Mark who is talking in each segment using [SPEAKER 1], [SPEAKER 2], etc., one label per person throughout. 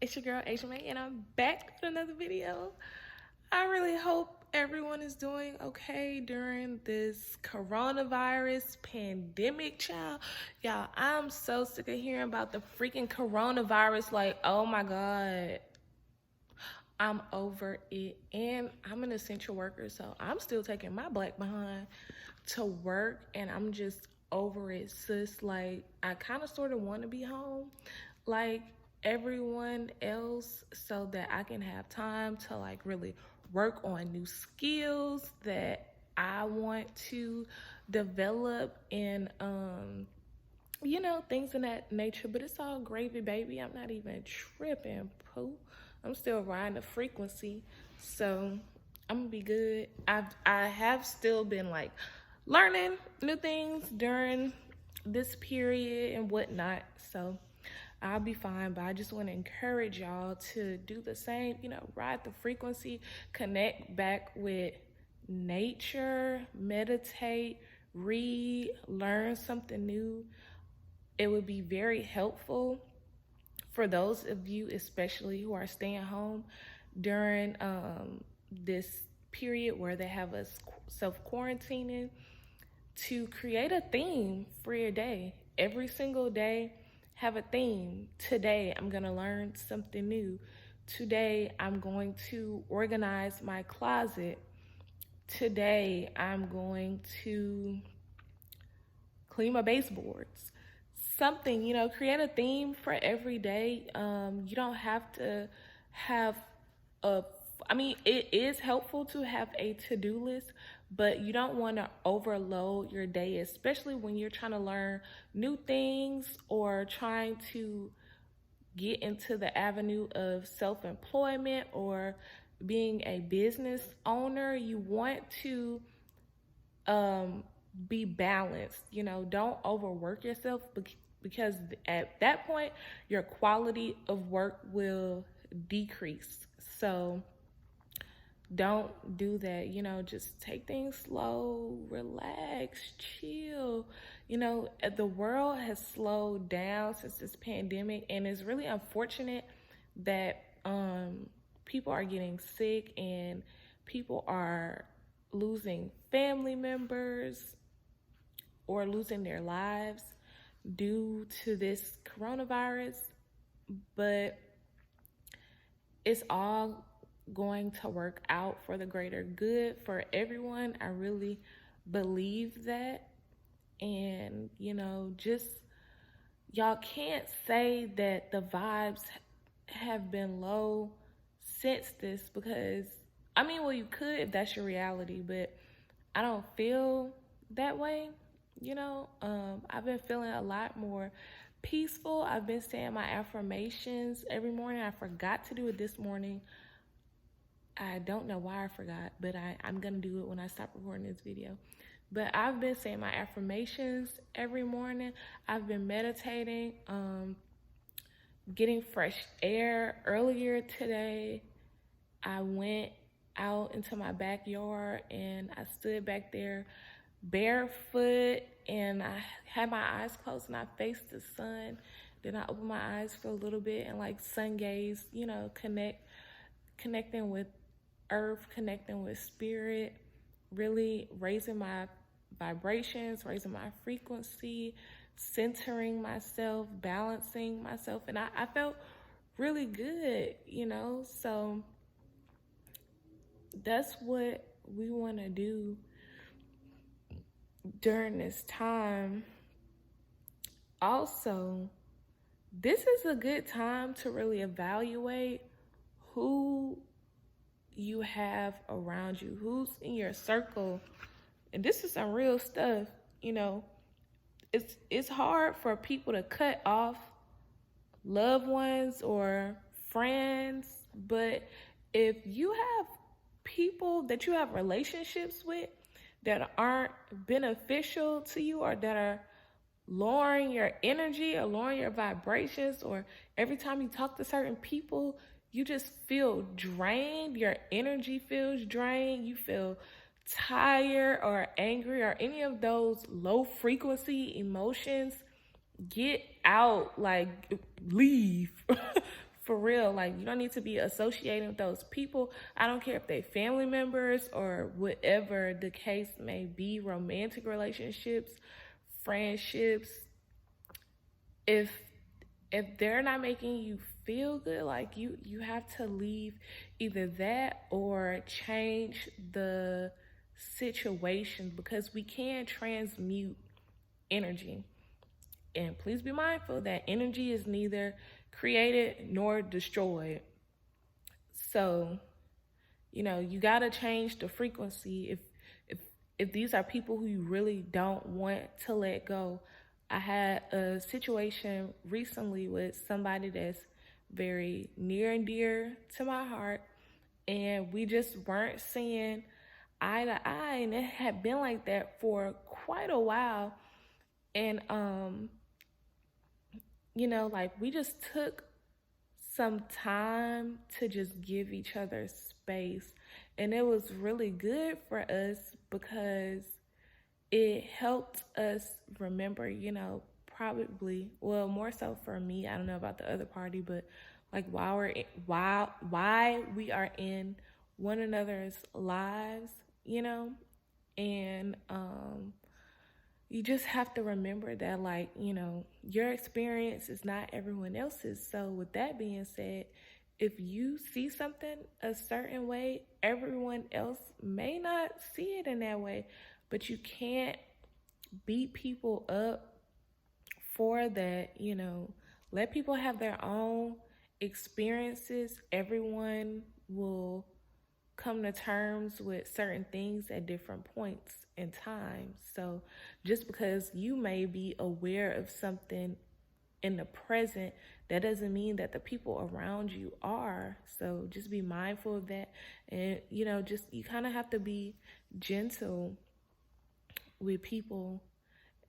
[SPEAKER 1] It's your girl, Asia May, and I'm back with another video. I really hope everyone is doing okay during this coronavirus pandemic, child. Y'all, I'm so sick of hearing about the freaking coronavirus. Like, oh my God. I'm over it. And I'm an essential worker, so I'm still taking my black behind to work, and I'm just over it, sis. Like, I kind of sort of want to be home like everyone else so that I can have time to like really work on new skills that I want to develop and things in that nature. But it's all gravy, baby. I'm not even tripping, poo. I'm still riding the frequency, so I'm gonna be good. I have still been like learning new things during this period and whatnot, so I'll be fine. But I just want to encourage y'all to do the same. Ride the frequency, connect back with nature, meditate, read, learn something new. It would be very helpful for those of you, especially who are staying home during this period where they have us self-quarantining, to create a theme for your day. Every single day, have a theme. Today, I'm going to learn something new. Today, I'm going to organize my closet. Today, I'm going to clean my baseboards. Something, create a theme for every day. You don't have to have it is helpful to have a to-do list, but you don't want to overload your day, especially when you're trying to learn new things or trying to get into the avenue of self-employment or being a business owner. You want to be balanced. Don't overwork yourself, because at that point your quality of work will decrease. So don't do that. Just take things slow, relax, chill. The world has slowed down since this pandemic, and it's really unfortunate that people are getting sick and people are losing family members or losing their lives due to this coronavirus. But it's all going to work out for the greater good for everyone. I really believe that. And just, y'all can't say that the vibes have been low since this, because you could if that's your reality, but I don't feel that way. I've been feeling a lot more peaceful. I've been saying my affirmations every morning. I forgot to do it this morning. I don't know why I forgot, but I'm going to do it when I stop recording this video. But I've been saying my affirmations every morning. I've been meditating, getting fresh air. Earlier today, I went out into my backyard and I stood back there barefoot, and I had my eyes closed and I faced the sun. Then I opened my eyes for a little bit and like sun gaze, connecting with earth, connecting with spirit, really raising my vibrations, raising my frequency, centering myself, balancing myself. And I felt really good, so that's what we want to do during this time. Also, this is a good time to really evaluate who you have around you, who's in your circle. And this is some real stuff. It's hard for people to cut off loved ones or friends, but if you have people that you have relationships with that aren't beneficial to you, or that are lowering your energy or lowering your vibrations, or every time you talk to certain people, you just feel drained, your energy feels drained, you feel tired or angry, or any of those low frequency emotions, get out, like leave For real, like you don't need to be associating with those people. I don't care if they family members or whatever the case may be, romantic relationships, friendships. If they're not making you feel good, like you have to leave either that or change the situation, because we can transmute energy. And please be mindful that energy is neither created nor destroyed. So, you got to change the frequency. If if these are people who you really don't want to let go. I had a situation recently with somebody that's very near and dear to my heart, and we just weren't seeing eye to eye, and it had been like that for quite a while. And like we just took some time to just give each other space. And it was really good for us because it helped us remember, probably, well, more so for me, I don't know about the other party, but like why we are in one another's lives, and you just have to remember that, like, your experience is not everyone else's. So with that being said, if you see something a certain way, everyone else may not see it in that way. But you can't beat people up for that. Let people have their own experiences. Everyone will come to terms with certain things at different points in time. So just because you may be aware of something in the present, that doesn't mean that the people around you are. So just be mindful of that. And just you kind of have to be gentle with people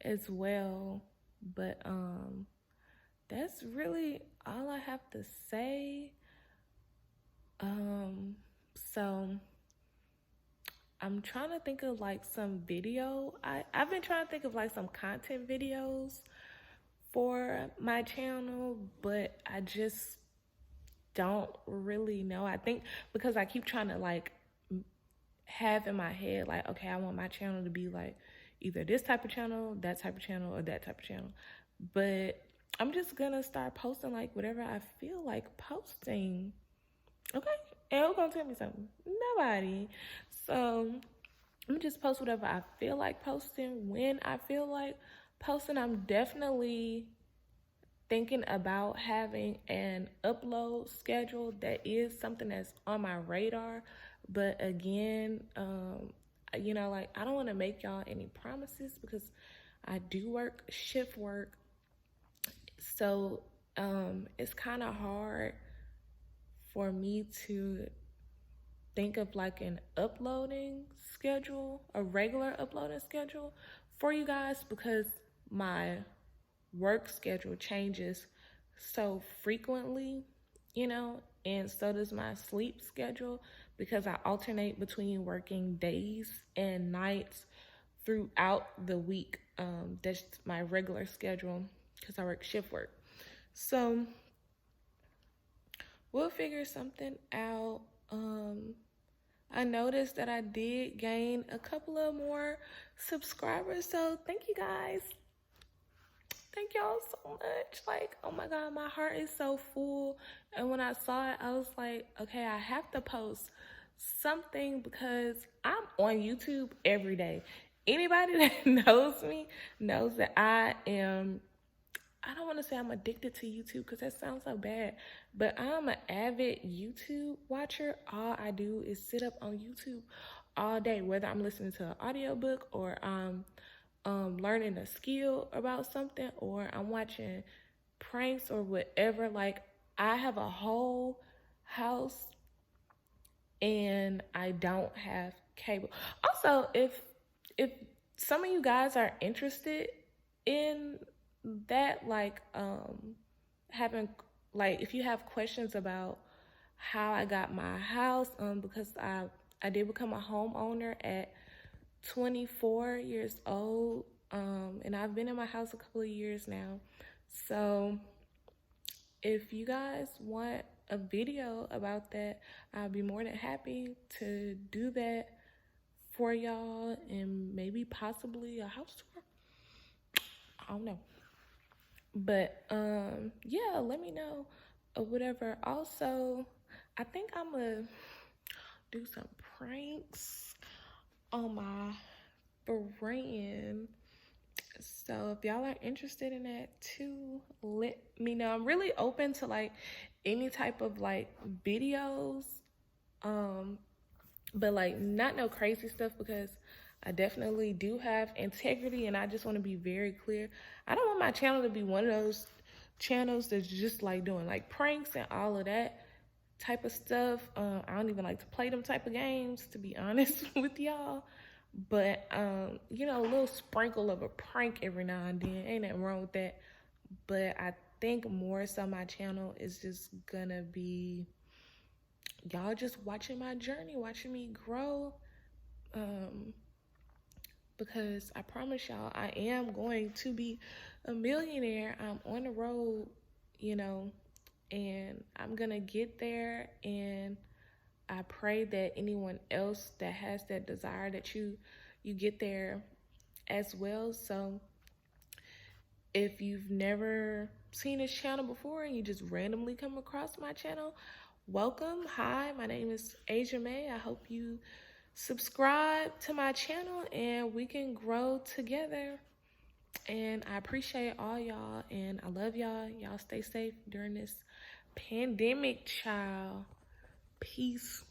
[SPEAKER 1] as well. But that's really all I have to say. So I'm trying to think of like some video. I've been trying to think of like some content videos for my channel, but I just don't really know. I think because I keep trying to like have in my head, like, okay, I want my channel to be like either this type of channel, that type of channel, or that type of channel. But I'm just gonna start posting like whatever I feel like posting. Okay? And who's gonna tell me something? Nobody. So I'm just post whatever I feel like posting when I feel like posting. I'm definitely thinking about having an upload schedule. That is something that's on my radar. But again, like I don't want to make y'all any promises because I do work shift work. So it's kind of hard for me to think of like an uploading schedule, a regular uploading schedule for you guys, because my work schedule changes so frequently, and so does my sleep schedule, because I alternate between working days and nights throughout the week. That's my regular schedule because I work shift work. So we'll figure something out. I noticed that I did gain a couple of more subscribers, so thank you guys. Thank y'all so much. Like, oh my God, my heart is so full. And when I saw it, I was like, okay, I have to post something because I'm on YouTube every day. Anybody that knows me knows that I don't want to say I'm addicted to YouTube because that sounds so bad, but I'm an avid YouTube watcher. All I do is sit up on YouTube all day, whether I'm listening to an audiobook or I'm learning a skill about something or I'm watching pranks or whatever. Like, I have a whole house and I don't have cable. Also, if some of you guys are interested in that, like having, like, if you have questions about how I got my house, because I did become a homeowner at 24 years old, and I've been in my house a couple of years now. So if you guys want a video about that, I'll be more than happy to do that for y'all, and maybe possibly a house tour. I don't know. But yeah, let me know or whatever. Also, I think I'm gonna do some pranks on my friend. So if y'all are interested in that too, let me know. I'm really open to like any type of like videos. But like not no crazy stuff, because I definitely do have integrity, and I just want to be very clear. I don't want my channel to be one of those channels that's just like doing like pranks and all of that type of stuff. I don't even like to play them type of games, to be honest with y'all. But you know, a little sprinkle of a prank every now and then, ain't nothing wrong with that. But I think more so my channel is just gonna be y'all just watching my journey, watching me grow. Because I promise y'all, I am going to be a millionaire. I'm on the road, you know, and I'm gonna get there. And I pray that anyone else that has that desire, that you get there as well. So if you've never seen this channel before and you just randomly come across my channel, welcome. Hi, my name is MAE. I hope you subscribe to my channel and we can grow together. And I appreciate all y'all, and I love y'all. Y'all stay safe during this pandemic, child. Peace.